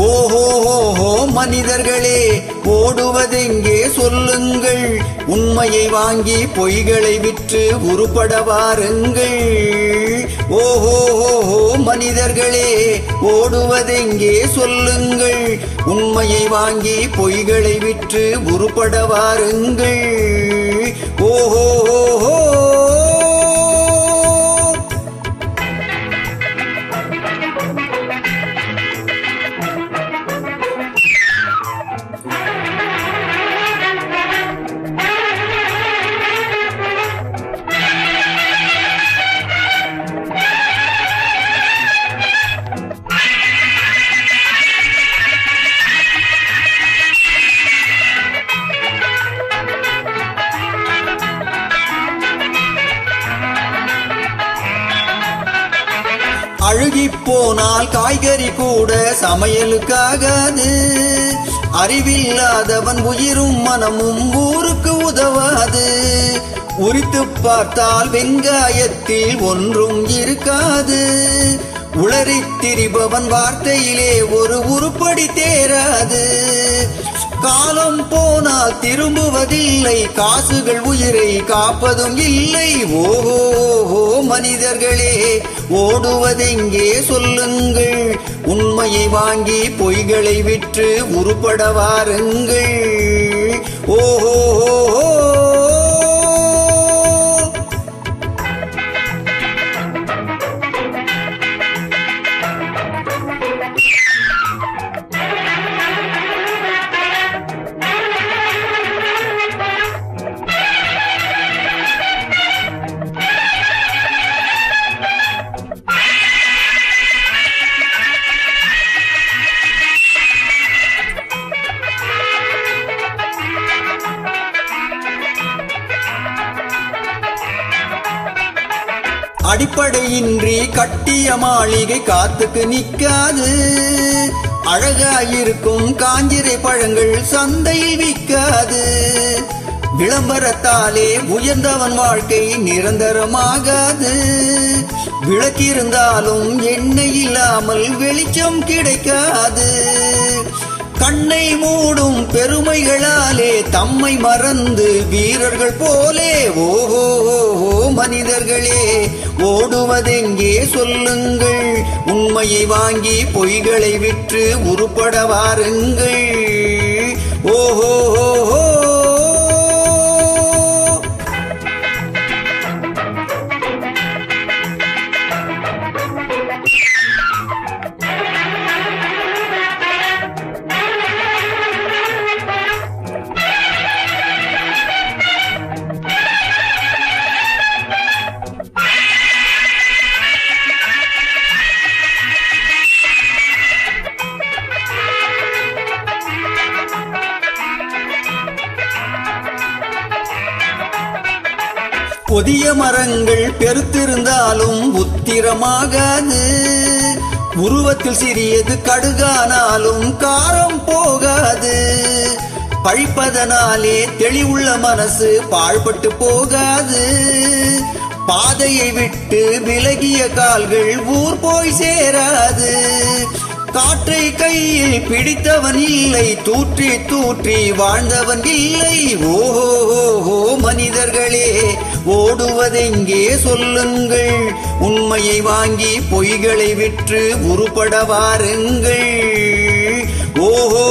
ஓஹோ மனிதர்களே, ஓடுவதெங்கே சொல்லுங்கள், உண்மையை வாங்கி பொய்களை விற்று உருப்பட வாருங்கள். ஓஹோ மனிதர்களே, ஓடுவதெங்கே சொல்லுங்கள், உண்மையை வாங்கி பொய்களை விற்று உருப்பட வாருங்கள். ஓஹோ அழுகிப் போனால் காய்கறி கூட சமையலுக்காகாது. அறிவில்லாதவன் உயிரும் மனமும் ஊருக்கு உதவாது. உரித்து பார்த்தால் வெங்காயத்தில் ஒன்றும் இருக்காது. உளறித் திரிபவன் வார்த்தையிலே ஒரு உருப்படி தேராது. காலம் போனால் திரும்புவதில்லை, காசுகள் உயிரை காப்பதும் இல்லை. ஓஹோ மனிதர்களே, ஓடுவதெங்கே சொல்லுங்கள், உண்மையை வாங்கி பொய்களை விற்று உருப்பட வாருங்கள். ஓஹோ அடிப்படையின்றி கட்டிய மாளிகை காத்துக்கு நிற்காது. அழகாயிருக்கும் காஞ்சிரை பழங்கள் சந்தையில் விற்காது. விளம்பரத்தாலே உயர்ந்தவன் வாழ்க்கை நிரந்தரமாகாது. விளக்கிருந்தாலும் எண்ணெய் இல்லாமல் வெளிச்சம் கிடைக்காது. கண்ணை மூடும் பெருமைகளாலே தம்மை மறந்து வீரர்கள் போலே. ஓஹோ மனிதர்களே, ஓடுவதெங்கே சொல்லுங்கள், உண்மையை வாங்கி பொய்களை விற்று உருப்பட வாருங்கள். ஓஹோ புதிய மரங்கள் பெருத்திருந்தாலும் உத்திரமாகாது. உருவத்தில் சிறியது கடுகானாலும் காரம் போகாது. பழிப்பதனாலே தெளிவுள்ள மனசு பாழ்பட்டு போகாது. பாதையை விட்டு விலகிய கால்கள் ஊர் போய் சேராது. காற்றை கையில் பிடித்தவன் இல்லை, தூற்றி தூற்றி வாழ்ந்தவன் இல்லை. ஓஹோ மனிதர்களே, ஓடுவதெங்கே சொல்லுங்கள், உண்மையை வாங்கி பொய்களை விற்று உருப்பட வாருங்கள். ஓஹோ